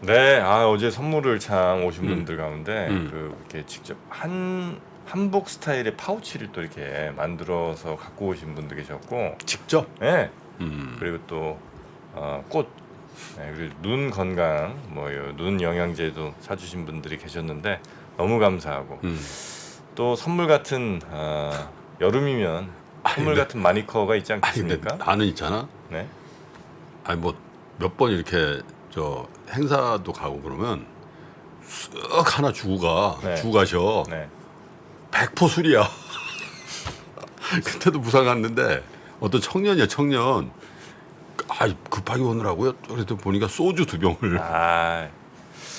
네, 어제 선물을 참 오신 분들 가운데 이렇게 직접 한복 스타일의 파우치를 또 이렇게 만들어서 갖고 오신 분도 계셨고, 직접? 네, 그리고 또 꽃, 네, 그리고 눈 건강, 눈 영양제도 사주신 분들이 계셨는데 너무 감사하고 또 선물 같은 여름이면 선물 같은 마니커가 있지 아니 근데 않겠습니까? 나는 있잖아. 네, 아니 뭐 몇 번 이렇게 저 행사도 가고 그러면 쓱 하나 주고 가. 네. 주고 가셔. 네, 100% 술이야. 그때도 부산 갔는데 어떤 청년이야 청년. 급하게 오느라고요. 그래도 보니까 소주 2병을. 아.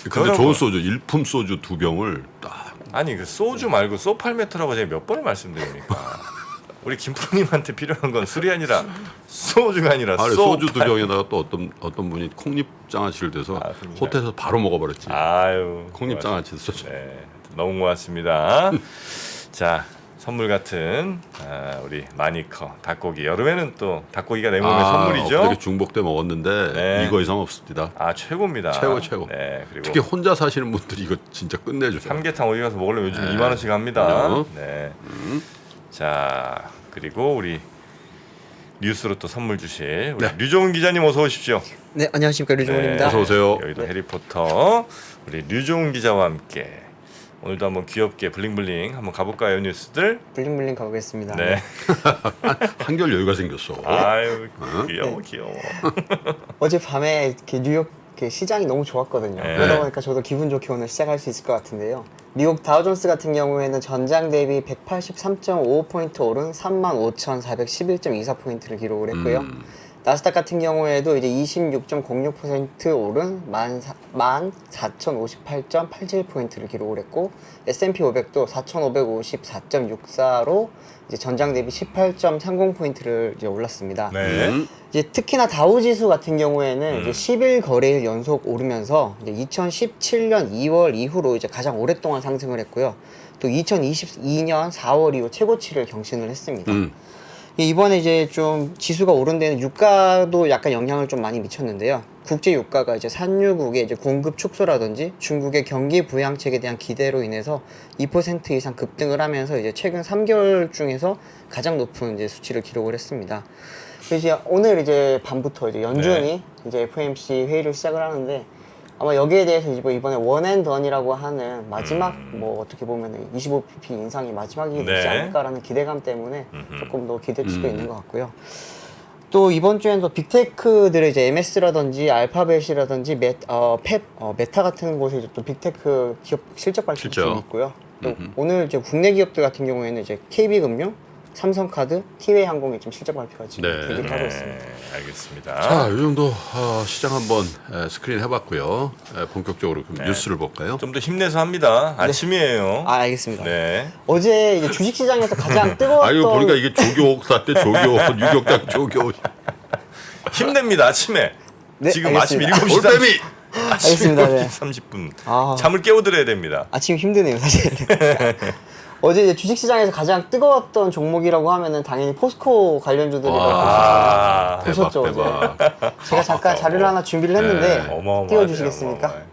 근데 그러면- 좋은 소주, 일품 소주 2병을 딱. 아니 그 소주 말고 소팔메토라고 제가 몇 번을 말씀드립니까? 우리 김프로님한테 필요한 건 술이 아니라 소주가 아니라 아래 소주 소팔. 2병에다가 또 어떤 분이 콩잎장아찌를 대서 그렇습니다. 호텔에서 바로 먹어버렸지. 아유, 콩잎장아찌 소주. 네, 너무 고맙습니다. 자, 선물 같은 우리 마니커 닭고기. 여름에는 또 닭고기가 내 몸의 선물이죠. 엊그저께 중복 때 먹었는데 네. 이거 이상 없습니다. 최고입니다. 최고. 네, 그리고 특히 혼자 사시는 분들이 이거 진짜 끝내줘요. 삼계탕 어디 가서 먹으려면 요즘 네. 2만 원씩 합니다. 그럼요. 네. 자, 그리고 우리 뉴스로 또 선물 주실 우리 네. 류종훈 기자님 어서 오십시오. 네, 안녕하십니까 류종훈입니다. 어서 오세요. 여기도 해리포터 우리 류종훈 기자와 함께 오늘도 한번 귀엽게 블링블링 한번 가볼까요 뉴스들? 블링블링 가보겠습니다. 네. 한결 여유가 생겼어. 아유 귀여워. 어제 밤에 이렇게 뉴욕 이렇게 시장이 너무 좋았거든요. 네. 그러다 보니까 저도 기분 좋게 오늘 시작할 수 있을 것 같은데요. 미국 다우존스 같은 경우에는 전장 대비 183.55포인트 오른 35,411.24포인트를 기록을 했고요. 나스닥 같은 경우에도 이제 26.06% 오른 14,058.87포인트를 기록을 했고, S&P 500도 4,554.64로 이제 전장 대비 18.30포인트를 이제 올랐습니다. 네. 이제 특히나 다우지수 같은 경우에는 이제 10일 거래일 연속 오르면서 이제 2017년 2월 이후로 이제 가장 오랫동안 상승을 했고요. 또 2022년 4월 이후 최고치를 경신을 했습니다. 이번에 이제 좀 지수가 오른 데는 유가도 약간 영향을 좀 많이 미쳤는데요. 국제 유가가 이제 산유국의 이제 공급 축소라든지 중국의 경기 부양책에 대한 기대로 인해서 2% 이상 급등을 하면서 이제 최근 3개월 중에서 가장 높은 이제 수치를 기록을 했습니다. 그래서 이제 오늘 이제 밤부터 이제 연준이 이제 FOMC 회의를 시작을 하는데, 아마 여기에 대해서 이번에 원앤던이라고 하는 마지막 뭐 어떻게 보면 25pp 인상이 마지막이 되지 네. 않을까라는 기대감 때문에 조금 더 기댈 수도 있는 것 같고요. 또 이번 주엔 또 빅테크들의 이제 MS라든지 알파벳이라든지 메타 같은 곳에 이제 또 빅테크 기업 실적 발표가 실적. 좀 있고요. 또 오늘 이제 국내 기업들 같은 경우에는 이제 KB금융, 삼성카드, 티웨이항공이 좀 실적 발표가 지금 네. 대기를 하고 있습니다. 알겠습니다. 자, 이 정도 시장 한번 스크린 해봤고요. 본격적으로 그럼 뉴스를 볼까요? 좀 더 힘내서 합니다. 아침이에요. 알겠습니다. 네. 어제 이제 주식시장에서 가장 뜨거웠던 이거 보니까 이게 조교 사때 조교 유격당 조교 힘냅니다. 아침에. 네, 지금 아침 알겠습니다. 7시 올빼미. 아침 알겠습니다. 네. 7시 30분. 아. 잠을 깨워드려야 됩니다. 아침 힘드네요, 사실. 어제 이제 주식시장에서 가장 뜨거웠던 종목이라고 하면은 당연히 포스코 관련주들이라고 아, 보셨죠, 대박. 제가 잠깐 자료를 하나 준비를 했는데 어마어마하죠, 띄워주시겠습니까? 어마어마해.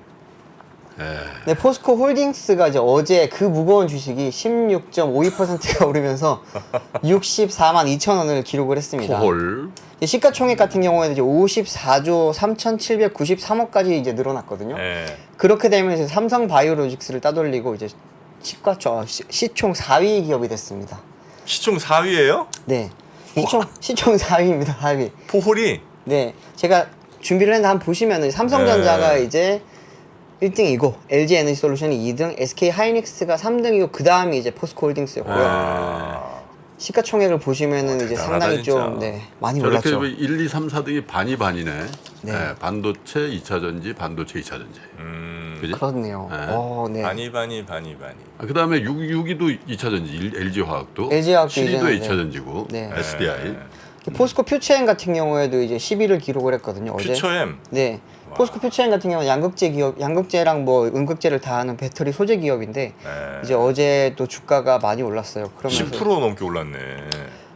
네, 포스코 홀딩스가 이제 어제 그 무거운 주식이 16.52%가 오르면서 64만 2천 원을 기록을 했습니다. 포홀. 시가총액 같은 경우에는 이제 54조 3,793억까지 이제 늘어났거든요. 네. 그렇게 되면서 삼성 바이오로직스를 따돌리고 이제 시총 4위 기업이 됐습니다. 시총 4위예요? 네. 시총 4위입니다. 4위. 포홀이 네. 제가 준비를 했는데 한번 보시면은 삼성전자가 네. 이제 1등이고 LG 에너지 솔루션이 2등, SK 하이닉스가 3등이고 그 다음이 이제 포스코 홀딩스였고요. 시가총액을 보시면은 이제 대단하다, 상당히 진짜. 좀 많이 저렇게 올랐죠. 1, 2, 3, 4등이 반이 반이네. 네. 반도체 2차 전지, 반도체 2차 전지. 그지? 그렇네요. 네. 네. 바니. 그다음에 6위도 2차 전지, LG 화학도. LG 화학도 7위도 이제는 2차 전지고. 네. SDI. 포스코 퓨처엠 같은 경우에도 이제 10위를 기록을 했거든요. 어제. 퓨처엠. 네. 포스코 퓨처엠 같은 경우는 양극재 기업, 양극재랑 뭐 음극재를 다 하는 배터리 소재 기업인데 이제 어제 또 주가가 많이 올랐어요. 그러면서 10% 넘게 올랐네.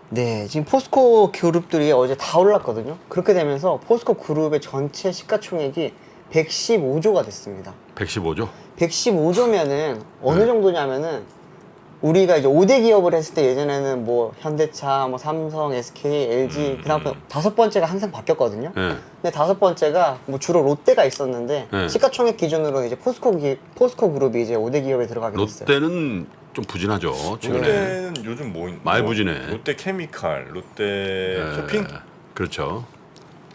네, 지금 포스코 그룹들이 어제 다 올랐거든요. 그렇게 되면서 포스코 그룹의 전체 시가총액이 115조가 됐습니다. 115조? 115조면은 어느 정도냐면은 우리가 이제 5대 기업을 했을 때 예전에는 뭐 현대차, 뭐 삼성, SK, LG 그다음 5번째가 항상 바뀌었거든요. 네. 근데 5번째가 뭐 주로 롯데가 있었는데 네. 시가총액 기준으로 이제 포스코 그룹이 이제 5대 기업에 들어가게 됐어요. 롯데는 좀 부진하죠. 최근에. 롯데는 요즘 많이 부진해. 롯데 케미칼, 롯데 쇼핑, 그렇죠.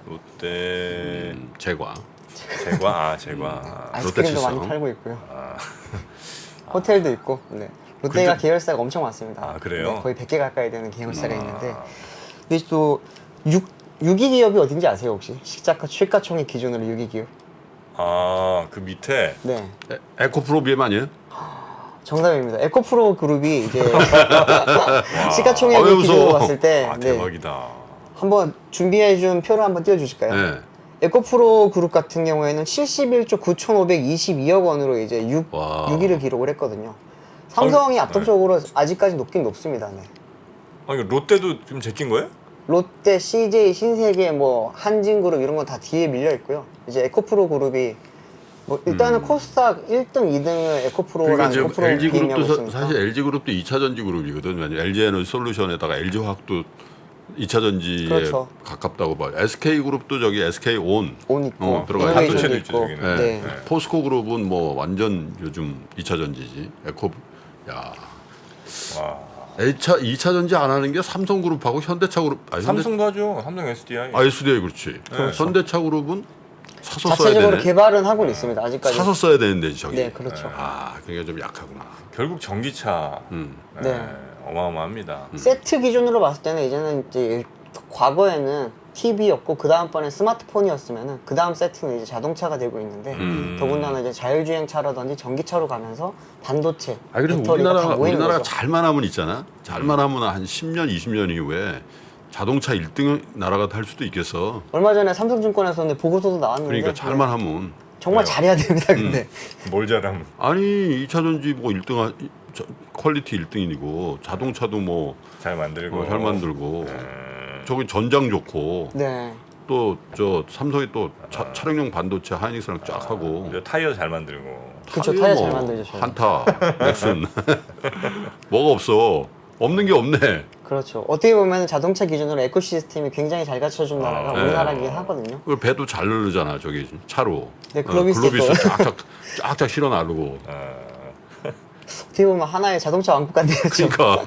롯데 제과. 제과. 아이스크림도 롯데칠성. 많이 팔고 있고요. 호텔도 있고. 네. 롯데가 계열사가 엄청 많습니다. 아, 그래요? 네, 거의 100개 가까이 되는 계열사가 있는데 근데 또 6위 기업이 어딘지 아세요 혹시? 시가총액 기준으로 6위 기업? 그 밑에 네. 에코프로비엠 아니에요? 정답입니다. 에코프로 그룹이 이제 시가총액 왜 웃어? 기준으로 봤을 때 네. 대박이다. 한번 준비해준 표를 한번 띄워주실까요? 네. 에코프로 그룹 같은 경우에는 71조 9,522억 원으로 이제 와. 6위를 기록을 했거든요. 삼성이 네. 압도적으로 아직까지 높긴 높습니다. 네. 아니 롯데도 좀 제낀 거예요? 롯데, CJ, 신세계, 뭐 한진그룹 이런 건 다 뒤에 밀려 있고요. 이제 에코프로 그룹이 뭐 일단은 코스닥 1등, 2등을 에코프로랑 그러니까 지금 에코프로 LG 비행하고 그룹도 있으니까. 사실 LG 그룹도 2차 전지 그룹이거든. 왜냐면 LG 에너지 솔루션에다가 LG 화학도 2차 전지에 그렇죠. 가깝다고 봐요. SK 그룹도 저기 SK 온 있고 들어가 있고. 이노베이션도 반도체도 있고. 있죠, 저기는. 네. 포스코 그룹은 뭐 완전 요즘 2차 전지지. 야. 와. 2차 전지 안 하는 게 삼성그룹하고 현대차그룹. 삼성도 하죠. 삼성 SDI. SDI 그렇지. 현대차그룹은 사서 써야 자체적으로 되네. 개발은 하고 있습니다. 아직까지. 사서 써야 되는데 저기. 네, 그렇죠. 아, 그게 좀 약하구나. 결국 전기차 네. 어마어마합니다. 세트 기준으로 봤을 때는 이제는 이제 과거에는 TV였고 그 다음번에 스마트폰이었으면은 그 다음 세트는 이제 자동차가 되고 있는데 더군다나 이제 자율주행차라든지 전기차로 가면서 반도체, 그래서 배터리가 다 모이는 우리나라가 거죠. 잘만 하면 있잖아. 잘만 하면 한 10년, 20년 이후에 자동차 1등 나라가 할 수도 있겠어. 얼마 전에 삼성증권에서는 보고서도 나왔는데 그러니까 잘만 하면. 정말 잘해야 됩니다. 근데 뭘 잘하면 아니 2차 전지 뭐 1등 퀄리티 1등이고 자동차도 뭐 잘 만들고. 잘 만들고 저기 전장 좋고 네. 또 저 삼성이 또 차량용 반도체 하이닉스랑 쫙 하고 그리고 타이어 잘 만들고. 그쵸, 타이어 잘 만들죠, 저희. 한타 넥슨 뭐가 없어. 없는 게 없네. 그렇죠. 어떻게 보면 자동차 기준으로 에코시스템이 굉장히 잘 갖춰준 나라가 우리나라이긴 하거든요. 그 배도 잘 늘르잖아 저기 차로. 네, 글로비스 글로비스 또. 쫙쫙 실어 나르고. 어떻게 보면 하나의 자동차 왕국 같네요. 그러니까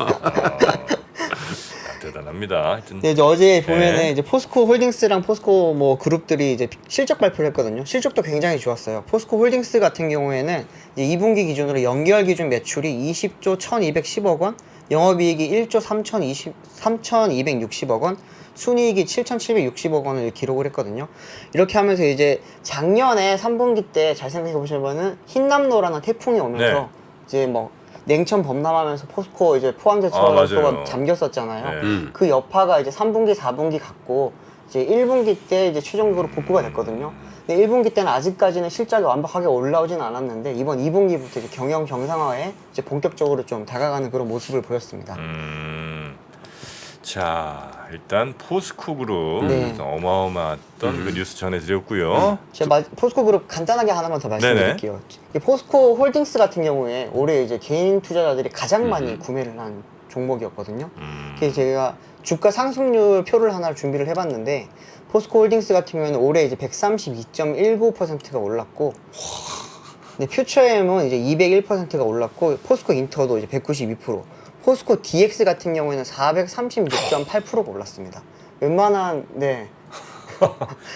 대단합니다. 하여튼 네, 이제 어제 보면은 네. 이제 포스코 홀딩스랑 포스코 뭐 그룹들이 이제 실적 발표를 했거든요. 실적도 굉장히 좋았어요. 포스코 홀딩스 같은 경우에는 이제 2분기 기준으로 연결 기준 매출이 20조 1,210억 원, 영업이익이 1조 3,260억 원, 순이익이 7,760억 원을 기록을 했거든요. 이렇게 하면서 이제 작년에 3분기 때 잘 생각해 보시면은 흰남노라는 태풍이 오면서 네. 이제 뭐 냉천 범람하면서 포스코 이제 포항제철소가 맞아요. 잠겼었잖아요. 네. 그 여파가 이제 3분기, 4분기 갔고 이제 1분기 때 이제 최종적으로 복구가 됐거든요. 근데 1분기 때는 아직까지는 실적이 완벽하게 올라오진 않았는데 이번 2분기부터 이제 경영 정상화에 이제 본격적으로 좀 다가가는 그런 모습을 보였습니다. 자 일단 포스코 그룹 네. 어마어마했던 그 뉴스 전해드렸고요. 제가 포스코 그룹 간단하게 하나만 더 말씀드릴게요. 이 포스코 홀딩스 같은 경우에 올해 이제 개인 투자자들이 가장 많이 구매를 한 종목이었거든요. 그래서 제가 주가 상승률 표를 하나 준비를 해봤는데 포스코 홀딩스 같은 경우에는 올해 이제 132.19%가 올랐고, 네, 퓨처엠은 이제 201%가 올랐고, 포스코 인터도 이제 192%, 포스코 DX 같은 경우에는 436.8%가 올랐습니다. 웬만한 네.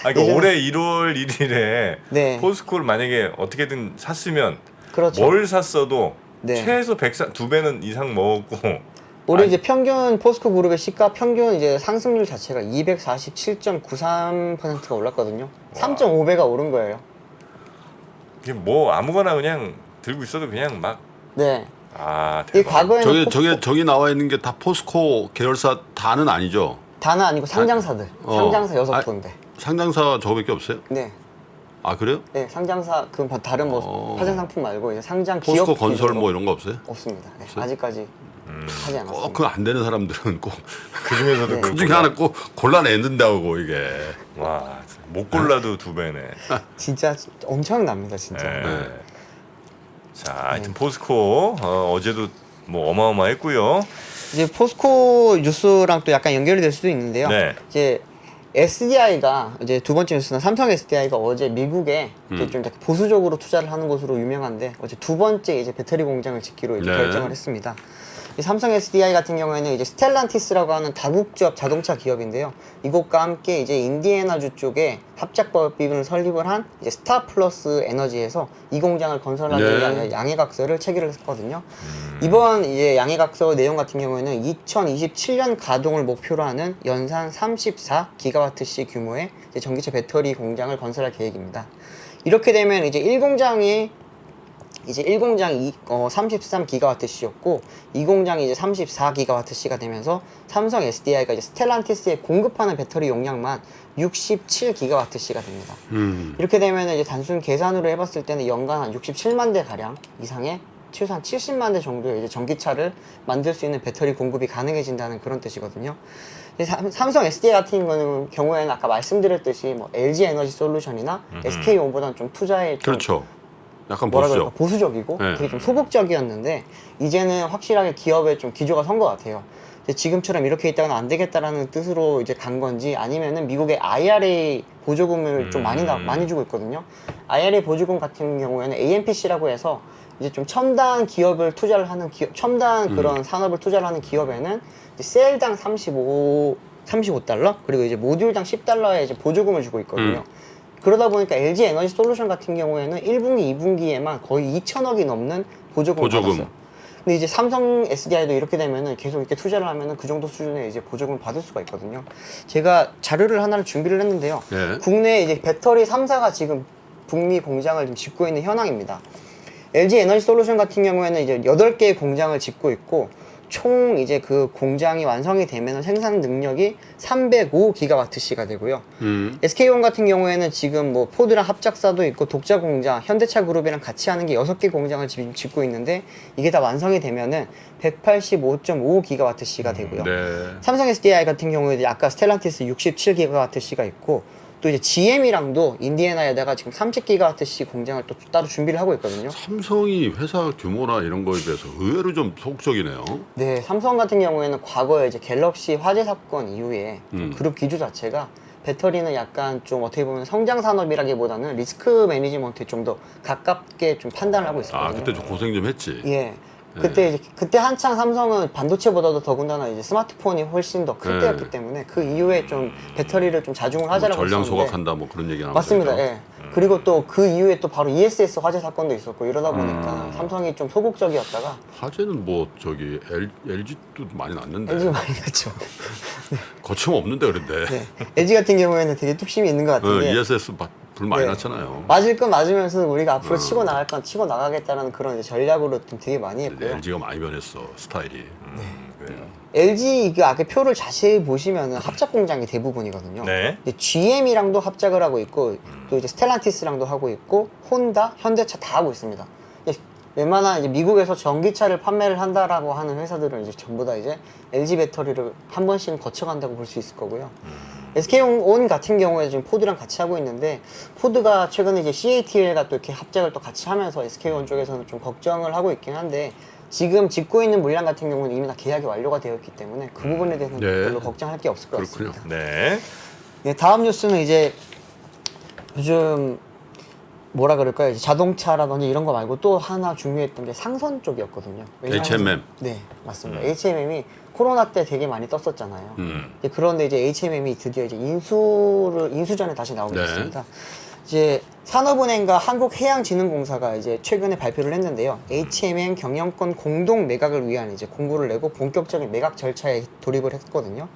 그러니까 예전에- 올해 1월 1일에 네. 포스코를 만약에 어떻게든 샀으면 그렇죠. 뭘 샀어도 네. 최소 2배는 이상 먹었고 올해 이제 평균 포스코 그룹의 시가 평균 이제 상승률 자체가 247.93%가 올랐거든요. 3.5배가 오른 거예요. 이게 뭐 아무거나 그냥 들고 있어도 그냥 막 네. 이 대박. 과거에는 저기 나와 있는 게 다 포스코 계열사 다는 아니죠. 다는 아니고 상장사들. 상장사 6군데. 상장사 저거밖에 없어요? 네. 아 그래요? 네, 상장사 그 다른 뭐 화장 상품 말고 이제 상장 기업 포스코 건설 기준으로 뭐 이런 거 없어요? 없습니다. 네, 아직까지 하지 않았습니다. 꼭 그 안 되는 사람들은 꼭 그 중에서도 네. 그 중에 하나 꼭 골라내는다고 이게. 와 못 골라도 두 배네. 진짜 엄청납니다, 진짜. 네. 자, 하여튼 포스코 어제도 뭐 어마어마했고요. 이제 포스코 뉴스랑 또 약간 연결이 될 수도 있는데요. 네. 이제 SDI가 이제 두 번째 뉴스는 삼성 SDI가 어제 미국에 이제 좀 약간 보수적으로 투자를 하는 곳으로 유명한데 어제 두 번째 이제 배터리 공장을 짓기로 이제 네. 결정을 했습니다. 이 삼성 SDI 같은 경우에는 이제 스텔란티스라고 하는 다국적 자동차 기업인데요. 이곳과 함께 이제 인디애나주 쪽에 합작법인을 설립을 한 이제 스타플러스 에너지에서 이 공장을 건설하기 네. 위한 양해각서를 체결을 했거든요. 이번 이제 양해각서 내용 같은 경우에는 2027년 가동을 목표로 하는 연산 34기가와트시 규모의 이제 전기차 배터리 공장을 건설할 계획입니다. 이렇게 되면 이제 1공장이 33기가와트시였고 이 공장이 이제 34기가와트시가 되면서 삼성 SDI가 이제 스텔란티스에 공급하는 배터리 용량만 67기가와트시가 됩니다. 이렇게 되면 이제 단순 계산으로 해봤을 때는 연간 한 67만 대 가량 이상의 최소한 70만 대 정도의 이제 전기차를 만들 수 있는 배터리 공급이 가능해진다는 그런 뜻이거든요. 삼성 SDI 같은 경우에는 아까 말씀드렸듯이 뭐 LG 에너지 솔루션이나 SK온보다는 좀 투자에 좀 그렇죠. 약간 뭐라 보수죠. 그럴까 보수적이고 네. 되게 좀 소극적이었는데 이제는 확실하게 기업에 좀 기조가 선 것 같아요. 이제 지금처럼 이렇게 있다가는 안 되겠다라는 뜻으로 이제 간 건지 아니면은 미국의 IRA 보조금을 좀 많이 주고 있거든요. IRA 보조금 같은 경우에는 AMPC라고 해서 이제 좀 첨단 기업을 투자를 하는 첨단 그런 산업을 투자를 하는 기업에는 이제 셀당 35달러 그리고 이제 모듈당 10달러의 이제 보조금을 주고 있거든요. 그러다 보니까 LG 에너지 솔루션 같은 경우에는 1분기, 2분기에만 거의 2천억이 넘는 보조금을 받았어요. 근데 이제 삼성 SDI도 이렇게 되면은 계속 이렇게 투자를 하면은 그 정도 수준의 이제 보조금을 받을 수가 있거든요. 제가 자료를 하나를 준비를 했는데요. 네. 국내 이제 배터리 3사가 지금 북미 공장을 지금 짓고 있는 현황입니다. LG 에너지 솔루션 같은 경우에는 이제 8개의 공장을 짓고 있고 총 이제 그 공장이 완성이 되면 생산 능력이 305기가와트시가 되고요. SK온 같은 경우에는 지금 뭐 포드랑 합작사도 있고 독자 공장, 현대차 그룹이랑 같이 하는 게 6개 공장을 지금 짓고 있는데 이게 다 완성이 되면은 185.5기가와트시가 되고요. 네. 삼성 SDI 같은 경우에는 아까 스텔란티스 67기가와트시가 있고 또 이제 GM이랑도 인디애나에다가 지금 30기가와트시 공장을 또 따로 준비를 하고 있거든요. 삼성이 회사 규모나 이런 거에 비해서 의외로 좀 소극적이네요. 네, 삼성 같은 경우에는 과거에 이제 갤럭시 화재 사건 이후에 좀 그룹 기조 자체가 배터리는 약간 좀 어떻게 보면 성장 산업이라기보다는 리스크 매니지먼트에 좀 더 가깝게 좀 판단을 하고 있었거든요. 아, 그때 좀 고생 좀 했지. 예. 그때 한창 삼성은 반도체보다도 더군다나 이제 스마트폰이 훨씬 더 클 네. 때였기 때문에 그 이후에 좀 배터리를 좀 자중을 하자라고 전량 했었는데 소각한다 뭐 그런 얘기 나오죠. 맞습니다. 예. 그리고 또 그 이후에 또 바로 ESS 화재 사건도 있었고 이러다 보니까 삼성이 좀 소극적이었다가 화재는 뭐 저기 LG도 많이 났는데 LG 많이 났죠. 거침없는데 그런데 네. LG 같은 경우에는 되게 뚝심이 있는 것 같은데 ESS 불 많이 네. 났잖아요. 맞을 건 맞으면서 우리가 앞으로 치고 나갈 건 치고 나가겠다는 그런 이제 전략으로 좀 되게 많이 했고요. LG가 많이 변했어 스타일이. 그래요. LG 그 아까 표를 자세히 보시면은 합작 공장이 대부분이거든요. 네. 이제 GM이랑도 합작을 하고 있고 또 이제 스텔란티스랑도 하고 있고 혼다, 현대차 다 하고 있습니다. 이제 웬만한 이제 미국에서 전기차를 판매를 한다라고 하는 회사들은 이제 전부 다 이제 LG 배터리를 한 번씩은 거쳐간다고 볼 수 있을 거고요. SK온 같은 경우에 지금 포드랑 같이 하고 있는데 포드가 최근에 이제 CATL과 또 이렇게 합작을 또 같이 하면서 SK온 쪽에서는 좀 걱정을 하고 있긴 한데 지금 짓고 있는 물량 같은 경우는 이미 다 계약이 완료가 되어 있기 때문에 그 부분에 대해서는 네. 별로 걱정할 게 없을 것 그렇군요. 같습니다. 네. 네, 다음 뉴스는 이제 요즘 뭐라 그럴까요? 이제 자동차라든지 이런 거 말고 또 하나 중요했던 게 상선 쪽이었거든요. 왜냐하면- HMM. 네, 맞습니다. HMM이 코로나 때 되게 많이 떴었잖아요. 음. 이제 그런데 이제 HMM이 드디어 이제 인수전에 다시 나오게 네. 됐습니다. 이제 산업은행과 한국해양진흥공사가 이제 최근에 발표를 했는데요. HMM 경영권 공동 매각을 위한 이제 공고를 내고 본격적인 매각 절차에 돌입을 했거든요.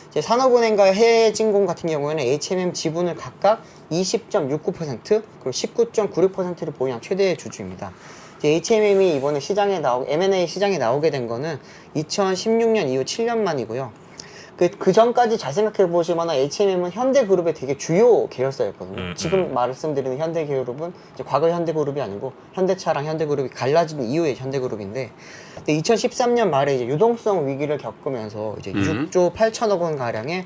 이제 산업은행과 해외진공 같은 경우에는 HMM 지분을 각각 20.69% 그리고 19.96%를 보유한 최대의 주주입니다. HMM이 이번에 M&A 시장에 나오게 된 거는 2016년 이후 7년 만이고요. 그 전까지 잘 생각해 보시면 HMM은 현대그룹의 되게 주요 계열사였거든요. 지금 말씀드리는 현대그룹은 이제 과거 현대그룹이 아니고 현대차랑 현대그룹이 갈라진 이후의 현대그룹인데 2013년 말에 이제 유동성 위기를 겪으면서 이제 6조 8천억 원 가량의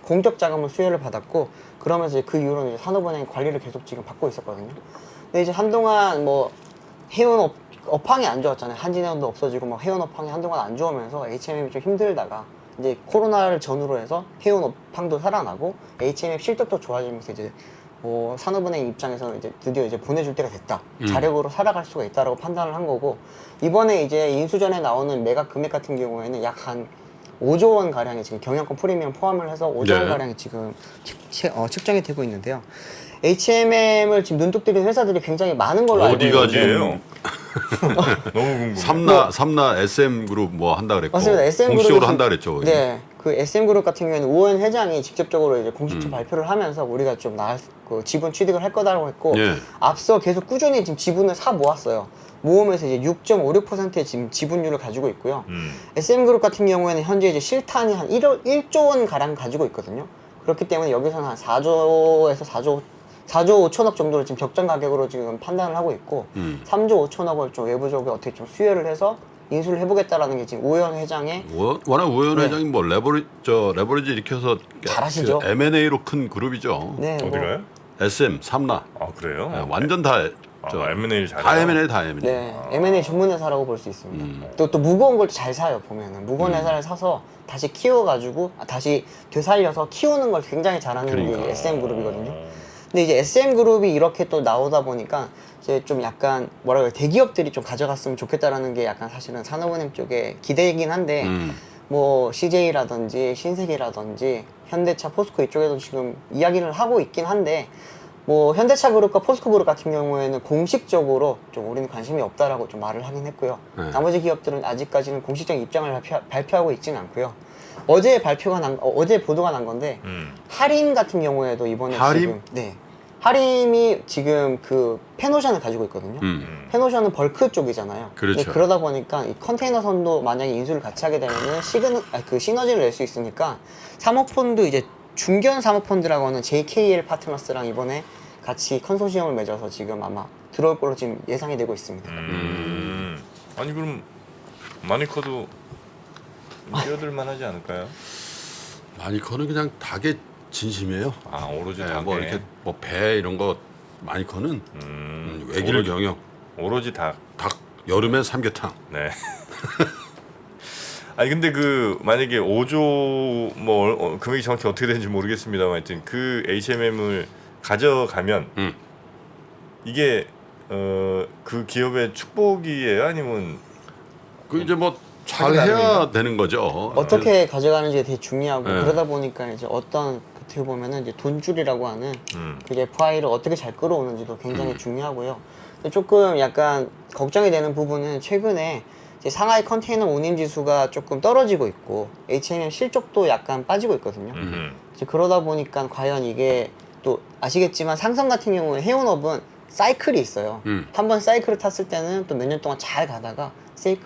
공적 자금을 수혜를 받았고 그러면서 이제 그 이후로는 이제 산업은행이 관리를 계속 지금 받고 있었거든요. 근데 이제 한동안 뭐 해운 업황이 안 좋았잖아요. 한진해운도 없어지고 뭐 해운 업황이 한동안 안 좋으면서 H&M이 좀 힘들다가 이제 코로나를 전후로 해서 해운 업황도 살아나고 H&M 실적도 좋아지면서 이제 산업은행 입장에서는 이제 드디어 이제 보내줄 때가 됐다. 자력으로 살아갈 수가 있다라고 판단을 한 거고 이번에 이제 인수전에 나오는 매각 금액 같은 경우에는 약 한 5조 원 가량이 지금 경영권 프리미엄 포함을 해서 5조 원 네. 가량이 지금 측정이 되고 있는데요. H&M을 지금 눈독 들인 회사들이 굉장히 많은 걸로 알고 어디가 있는데 지금 너무 궁금해. 삼나 SM 그룹 뭐 한다 그랬고 맞습니다. SM 공식적으로 그룹이 한다 그랬죠. 거기. 네, 그 SM 그룹 같은 경우에는 오원 회장이 직접적으로 이제 공식적 발표를 하면서 우리가 좀 그 지분 취득을 할 거다라고 했고 예. 앞서 계속 꾸준히 지금 지분을 사 모았어요. 모으면서 이제 6.56%의 지금 지분율을 가지고 있고요. SM 그룹 같은 경우에는 현재 이제 실탄이 한 1조 원 가량 가지고 있거든요. 그렇기 때문에 여기서는 한 4조에서 4조 5천억 정도를 지금 적정 가격으로 지금 판단을 하고 있고 3조 5천억을 좀 외부적으로 어떻게 좀 수혜를 해서 인수를 해보겠다라는 게 지금 우현 회장의 워낙 우현 네. 회장이 뭐 레버리지 일으켜서 잘하시죠. 그 M&A로 큰 그룹이죠. 네, 어디 가요? SM, 삼나 아 그래요? 네, 완전 다 M&A를 잘해요. 다 M&A 다 M&A. 네, M&A 전문 회사라고 볼 수 있습니다. 또 무거운 걸 잘 사요 보면은 무거운 회사를 사서 다시 키워가지고 다시 되살려서 키우는 걸 굉장히 잘하는 그러니까. 게 SM 그룹이거든요. 근데 이제 SM 그룹이 이렇게 또 나오다 보니까 이제 좀 약간 뭐라 그래 대기업들이 좀 가져갔으면 좋겠다라는 게 약간 사실은 산업은행 쪽에 기대이긴 한데 뭐 CJ라든지 신세계라든지 현대차, 포스코 이쪽에도 지금 이야기를 하고 있긴 한데 뭐 현대차 그룹과 포스코 그룹 같은 경우에는 공식적으로 좀 우리는 관심이 없다라고 좀 말을 하긴 했고요. 네. 나머지 기업들은 아직까지는 공식적인 입장을 발표하고 있지는 않고요. 어제 어제 보도가 난 건데 하림 같은 경우에도 이번에 하림? 지금 하림이 지금 그 펜오션을 가지고 있거든요. 펜오션은 벌크 쪽이잖아요. 그렇죠. 근데 그러다 보니까 이 컨테이너 선도 만약에 인수를 같이 하게 되면은 그 시너지를 낼 수 있으니까 사모펀드 이제 중견 사모펀드라고 하는 JKL 파트너스랑 이번에 같이 컨소시엄을 맺어서 지금 아마 들어올 걸로 지금 예상이 되고 있습니다. 아니 그럼 마니커도 뛰어들만 하지 않을까요? 마니커는 그냥 닭의 진심이에요. 아 오로지 네, 닭에 뭐 이렇게 뭐 배 이런 거 마니커는 외길 경영 오로지 닭. 닭 여름에 삼계탕. 네. 아니 근데 그 만약에 5조 뭐 금액이 정확히 어떻게 되는지 모르겠습니다만 하여튼 그 H&M을 가져가면 이게 그 기업의 축복이에요 아니면 그 이제 뭐 잘 하기 해야 나름이다. 되는 거죠. 어떻게 가져가는지가 되게 중요하고 네. 그러다 보니까 이제 어떻게 보면은 이제 돈줄이라고 하는 그 FI를 어떻게 잘 끌어오는지도 굉장히 중요하고요. 근데 조금 약간 걱정이 되는 부분은 최근에 이제 상하이 컨테이너 운임 지수가 조금 떨어지고 있고 H&M 실적도 약간 빠지고 있거든요. 이제 그러다 보니까 과연 이게 또 아시겠지만 상성 같은 경우에 해운업은 사이클이 있어요. 한번 사이클을 탔을 때는 또 몇 년 동안 잘 가다가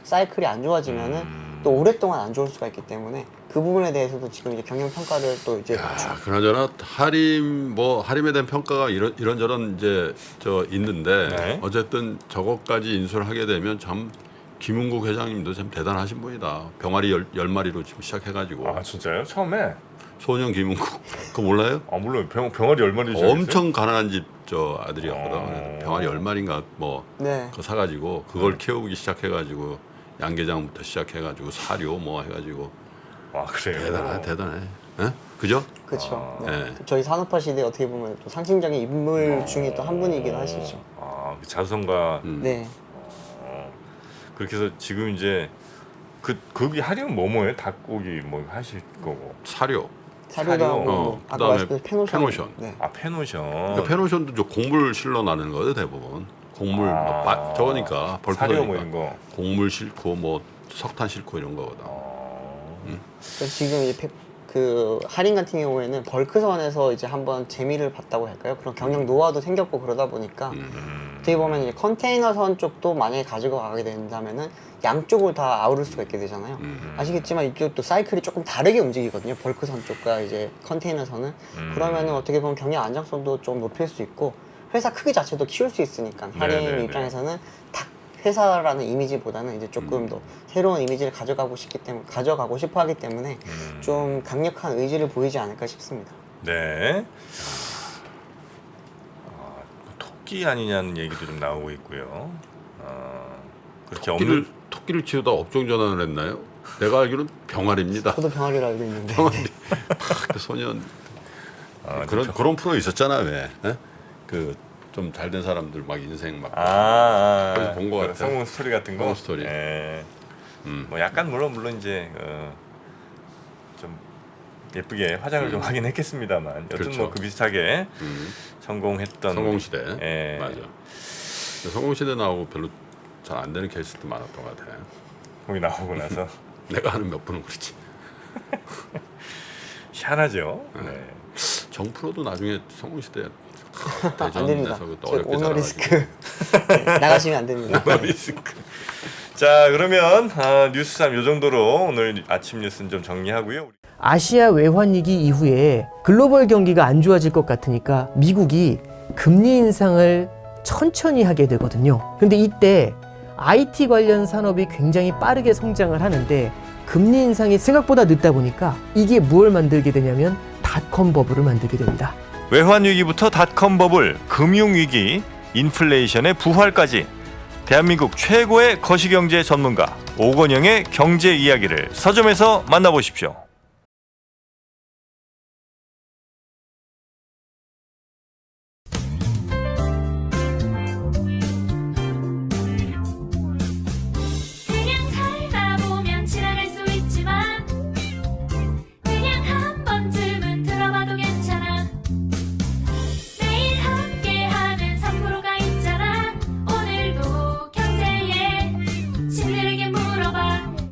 사이클이 안 좋아지면은 또 오랫동안 안 좋을 수가 있기 때문에 그 부분에 대해서도 지금 이제 경영 평가를 또 이제 그나저나 하림에 대한 평가가 이런저런 이제 있는데 네. 어쨌든 저것까지 인수를 하게 되면 참 김은국 회장님도 참 대단하신 분이다. 병아리 10마리로 지금 시작해가지고 아 진짜요? 처음에? 소년 김은국 그거 몰라요? 아 물론 병아리 얼마나 엄청 가난한 집 아들이었거든. 병아리 10마리인가 뭐 네. 그거 사가지고 그걸 키우기 시작해가지고 양계장부터 시작해가지고 사료 뭐 해가지고 아 그래요? 대단해. 예? 그죠? 그렇죠. 네. 저희 산업화 시대 어떻게 보면 또 상징적인 인물 중에 또 한 분이기도 하시죠. 그 자수성가 네. 그렇게 해서 지금 이제 거기 하려면 뭐예요? 닭고기 뭐 하실 거고. 사료. 사료도 하고 아까 그다음에 말씀드린 페노션. 네. 아 페노션. 그 페노션도 저 곡물 실러 나는 거예요 대부분. 곡물 저거니까 사료 뭐 벌크니까 이런 거. 곡물 싣고 뭐 석탄 싣고 이런 거거든. 그래서 지금 이제 그 할인 같은 경우에는 벌크선에서 이제 한번 재미를 봤다고 할까요? 그런 경영 노하우도 생겼고 그러다 보니까 어떻게 보면 이제 컨테이너선 쪽도 만약에 가지고 가게 된다면은 양쪽을 다 아우를 수가 있게 되잖아요. 아시겠지만 이쪽도 사이클이 조금 다르게 움직이거든요. 벌크선 쪽과 이제 컨테이너선은 그러면은 어떻게 보면 경영 안정성도 좀 높일 수 있고 회사 크기 자체도 키울 수 있으니까 할인 네네네. 입장에서는 닭 회사라는 이미지보다는 이제 조금 더 새로운 이미지를 가져가고 싶어 하기 때문에 좀 강력한 의지를 보이지 않을까 싶습니다. 네. 토끼 아니냐는 얘기도 좀 나오고 있고요. 그렇게 없는 토끼를 치우다 업종 전환을 했나요? 내가 알기로는 병아리입니다. 저도 병아리로 알고 있는데. 그 소년 아, 그런 프로 있었잖아 왜? 그 좀 잘된 사람들 막 인생 막 그래서 본것 같아. 성공 스토리 같은 거. 성공 스토리. 예. 뭐 약간 물론 이제 좀 예쁘게 화장을 좀 하긴 했겠습니다만 여튼 그렇죠. 뭐 그 비슷하게 성공했던 성공시대. 예. 맞아. 근데 성공시대 나오고 별로 잘 안 되는 케이스도 많았던 것 같아. 거기 나오고 나서 내가 아는 몇 분은 그렇지. 희한하죠. 네. 정프로도 나중에 성공시대 안 됩니다. 대전에서 또 저 어렵게 오너 자라가지고. 리스크 나가시면 안 됩니다. 리스크. 자 그러면 뉴스3 요 정도로 오늘 아침 뉴스는 좀 정리하고요. 아시아 외환위기 이후에 글로벌 경기가 안 좋아질 것 같으니까 미국이 금리 인상을 천천히 하게 되거든요. 근데 이때 IT 관련 산업이 굉장히 빠르게 성장을 하는데 금리 인상이 생각보다 늦다 보니까 이게 무엇을 만들게 되냐면 닷컴 버블을 만들게 됩니다. 외환위기부터 닷컴 버블, 금융위기, 인플레이션의 부활까지 대한민국 최고의 거시경제 전문가 오건영의 경제 이야기를 서점에서 만나보십시오.